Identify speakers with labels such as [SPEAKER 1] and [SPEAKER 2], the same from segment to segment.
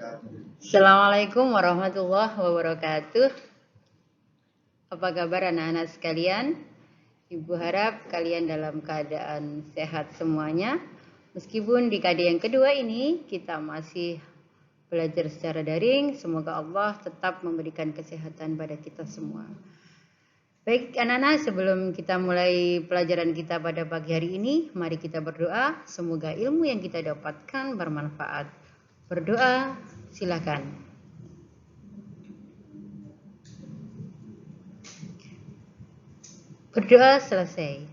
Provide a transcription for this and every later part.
[SPEAKER 1] Assalamualaikum warahmatullahi wabarakatuh. Apa kabar anak-anak sekalian? Ibu harap kalian dalam keadaan sehat semuanya. Meskipun di KD yang kedua ini kita masih belajar secara daring, semoga Allah tetap memberikan kesehatan pada kita semua. Baik anak-anak, sebelum kita mulai pelajaran kita pada pagi hari ini, mari kita berdoa. Semoga ilmu yang kita dapatkan bermanfaat. Berdoa, silakan. Berdoa selesai.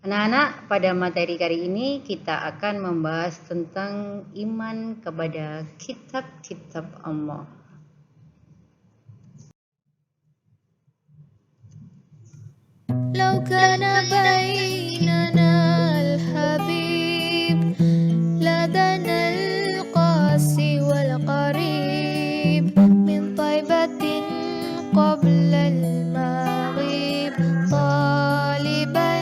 [SPEAKER 1] Anak-anak, pada materi kali ini kita akan membahas tentang iman kepada kitab-kitab Allah.
[SPEAKER 2] لو كان بيننا الحبيب لدنا القاسي والقريب من طيبة قبل المغيب طالبا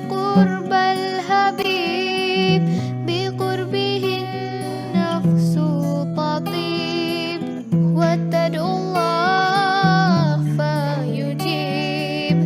[SPEAKER 2] قرب الحبيب بقربه النفس تطيب وتدعو الله فيجيب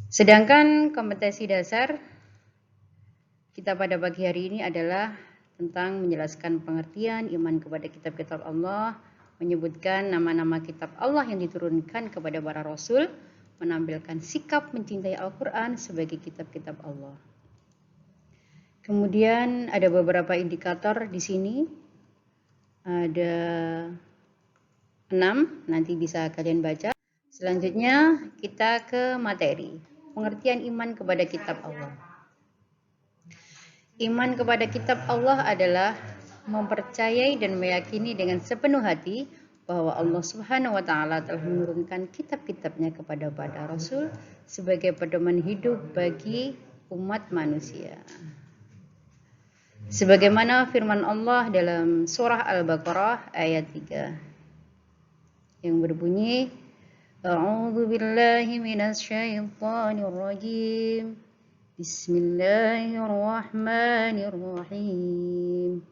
[SPEAKER 1] Sedangkan kompetensi dasar kita pada pagi hari ini adalah tentang menjelaskan pengertian iman kepada kitab-kitab Allah, menyebutkan nama-nama kitab Allah yang diturunkan kepada para rasul, menampilkan sikap mencintai Al-Quran sebagai kitab-kitab Allah. Kemudian ada beberapa indikator di sini, ada 6, nanti bisa kalian baca. Selanjutnya kita ke materi, pengertian iman kepada kitab Allah. Iman kepada kitab Allah adalah mempercayai dan meyakini dengan sepenuh hati bahwa Allah Subhanahu wa Ta'ala telah menurunkan kitab-kitabnya kepada para rasul sebagai pedoman hidup bagi umat manusia. Sebagaimana firman Allah dalam surah Al-Baqarah ayat 3 yang berbunyi, A'udzu billahi minasyaitonir rajim. Bismillahirrahmanirrahim.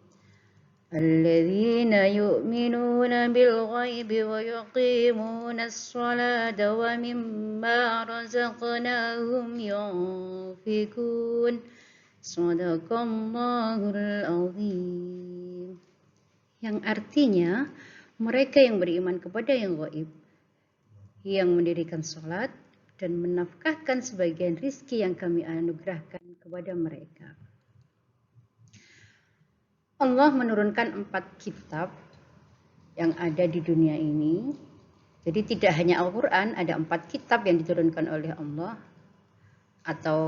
[SPEAKER 1] Alladzina yu'minuna bil ghaibi wa yuqimunas salata wa mimma razaqnahum yunfikun. Shadaqallahul azim. Yang artinya mereka yang beriman kepada yang gaib, yang mendirikan sholat dan menafkahkan sebagian rizki yang kami anugerahkan kepada mereka. Allah menurunkan 4 kitab yang ada di dunia ini. Jadi tidak hanya Al-Quran, ada 4 kitab yang diturunkan oleh Allah, atau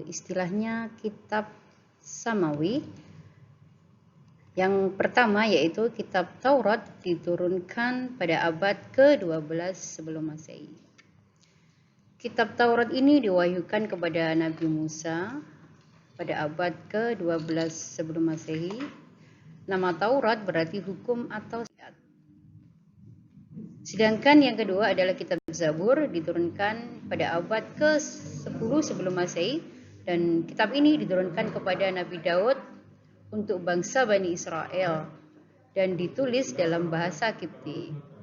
[SPEAKER 1] istilahnya kitab samawi. Yang pertama yaitu kitab Taurat, diturunkan pada abad ke-12 sebelum Masehi. Kitab Taurat ini diwahyukan kepada Nabi Musa pada abad ke-12 sebelum Masehi. Nama Taurat berarti hukum atau syariat. Sedangkan yang kedua adalah kitab Zabur, diturunkan pada abad ke-10 sebelum Masehi, dan kitab ini diturunkan kepada Nabi Daud untuk bangsa Bani Israel dan ditulis dalam bahasa Kipti.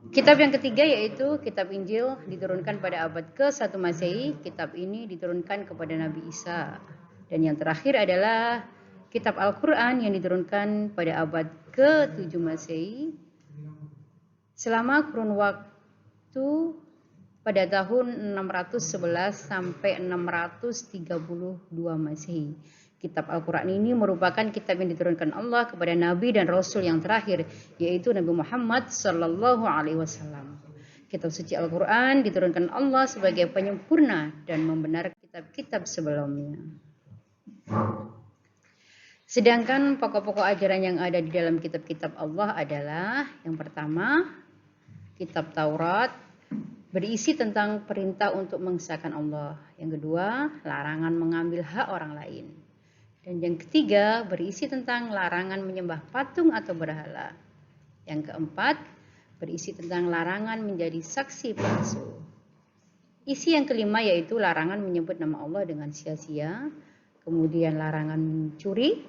[SPEAKER 1] Kitab yang ketiga yaitu kitab Injil, diturunkan pada abad ke-1 Masehi. Kitab ini diturunkan kepada Nabi Isa. Dan yang terakhir adalah kitab Al-Quran yang diturunkan pada abad ke-7 Masehi. Selama kurun waktu pada tahun 611 sampai 632 Masehi. Kitab Al-Quran ini merupakan kitab yang diturunkan Allah kepada Nabi dan Rasul yang terakhir, yaitu Nabi Muhammad Sallallahu Alaihi Wasallam. Kitab suci Al-Quran diturunkan Allah sebagai penyempurna dan membenarkan kitab-kitab sebelumnya. Sedangkan pokok-pokok ajaran yang ada di dalam kitab-kitab Allah adalah yang pertama, kitab Taurat berisi tentang perintah untuk mengesahkan Allah. Yang kedua, larangan mengambil hak orang lain. Dan yang ketiga, berisi tentang larangan menyembah patung atau berhala. Yang keempat, berisi tentang larangan menjadi saksi palsu. Isi yang kelima yaitu larangan menyebut nama Allah dengan sia-sia. Kemudian larangan mencuri.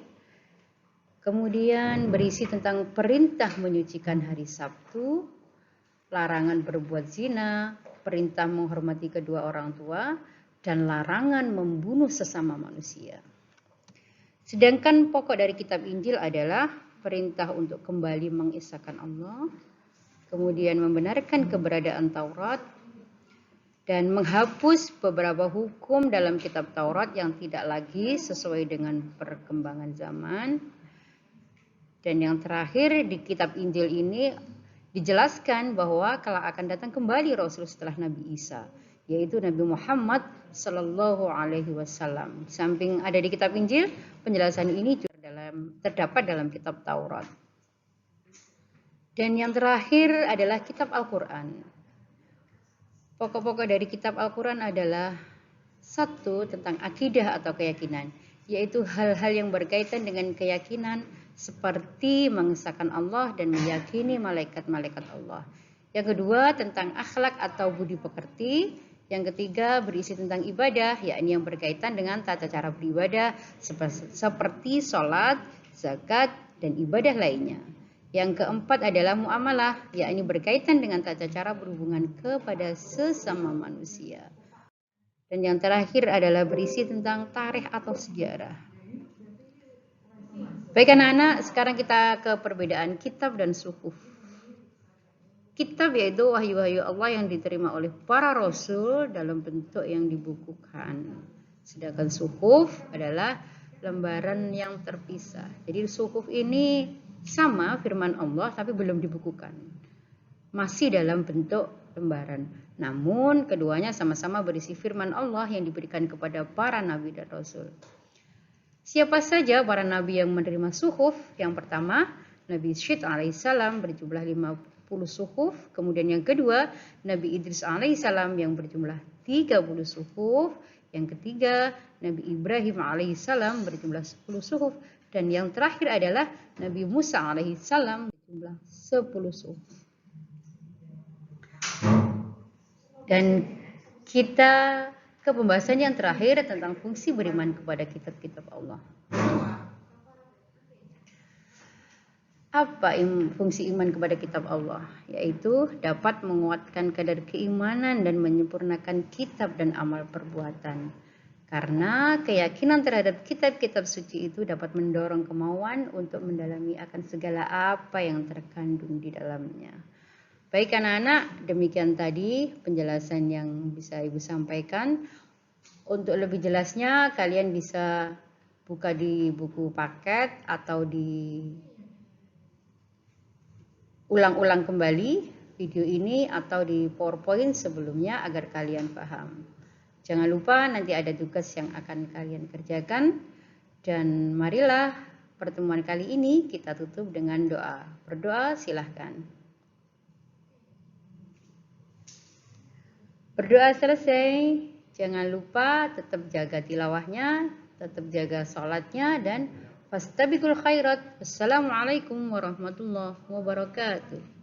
[SPEAKER 1] Kemudian berisi tentang perintah menyucikan hari Sabtu. Larangan berbuat zina. Perintah menghormati kedua orang tua. Dan larangan membunuh sesama manusia. Sedangkan pokok dari kitab Injil adalah perintah untuk kembali mengesahkan Allah, kemudian membenarkan keberadaan Taurat, dan menghapus beberapa hukum dalam kitab Taurat yang tidak lagi sesuai dengan perkembangan zaman. Dan yang terakhir di kitab Injil ini dijelaskan bahwa kelak akan datang kembali Rasul setelah Nabi Isa, yaitu Nabi Muhammad Sallallahu Alaihi Wasallam. Samping ada di kitab Injil, penjelasan ini juga terdapat dalam kitab Taurat. Dan yang terakhir adalah kitab Al-Quran. Pokok-pokok dari kitab Al-Quran adalah satu, tentang akidah atau keyakinan, yaitu hal-hal yang berkaitan dengan keyakinan seperti mengesahkan Allah dan meyakini malaikat-malaikat Allah. Yang kedua, tentang akhlak atau budi pekerti. Yang ketiga, berisi tentang ibadah, yakni yang berkaitan dengan tata cara beribadah seperti sholat, zakat, dan ibadah lainnya. Yang keempat adalah muamalah, yakni berkaitan dengan tata cara berhubungan kepada sesama manusia. Dan yang terakhir adalah berisi tentang tarikh atau sejarah. Baik anak-anak, sekarang kita ke perbedaan kitab dan suhuf. Kitab yaitu wahyu-wahyu Allah yang diterima oleh para rasul dalam bentuk yang dibukukan. Sedangkan suhuf adalah lembaran yang terpisah. Jadi suhuf ini sama firman Allah tapi belum dibukukan. Masih dalam bentuk lembaran. Namun keduanya sama-sama berisi firman Allah yang diberikan kepada para nabi dan rasul. Siapa saja para nabi yang menerima suhuf? Yang pertama, Nabi Syed alaihissalam berjumlah 50 suhuf. Kemudian yang kedua, Nabi Idris alaihissalam yang berjumlah 30 suhuf. Yang ketiga, Nabi Ibrahim alaihissalam berjumlah 10 suhuf. Dan yang terakhir adalah Nabi Musa alaihissalam berjumlah 10 suhuf. Dan kita ke pembahasan yang terakhir tentang fungsi beriman kepada kitab-kitab Allah. Apa fungsi iman kepada kitab Allah? Yaitu dapat menguatkan kadar keimanan dan menyempurnakan kitab dan amal perbuatan. Karena keyakinan terhadap kitab-kitab suci itu dapat mendorong kemauan untuk mendalami akan segala apa yang terkandung di dalamnya. Baik anak-anak, demikian tadi penjelasan yang bisa Ibu sampaikan. Untuk lebih jelasnya kalian bisa buka di buku paket atau di ulang-ulang kembali video ini atau di PowerPoint sebelumnya agar kalian paham. Jangan lupa nanti ada tugas yang akan kalian kerjakan. Dan marilah pertemuan kali ini kita tutup dengan doa. Berdoa silahkan. Berdoa selesai, jangan lupa tetap jaga tilawahnya, tetap jaga sholatnya, dan fastabiqul khairat. Wassalamualaikum warahmatullahi wabarakatuh.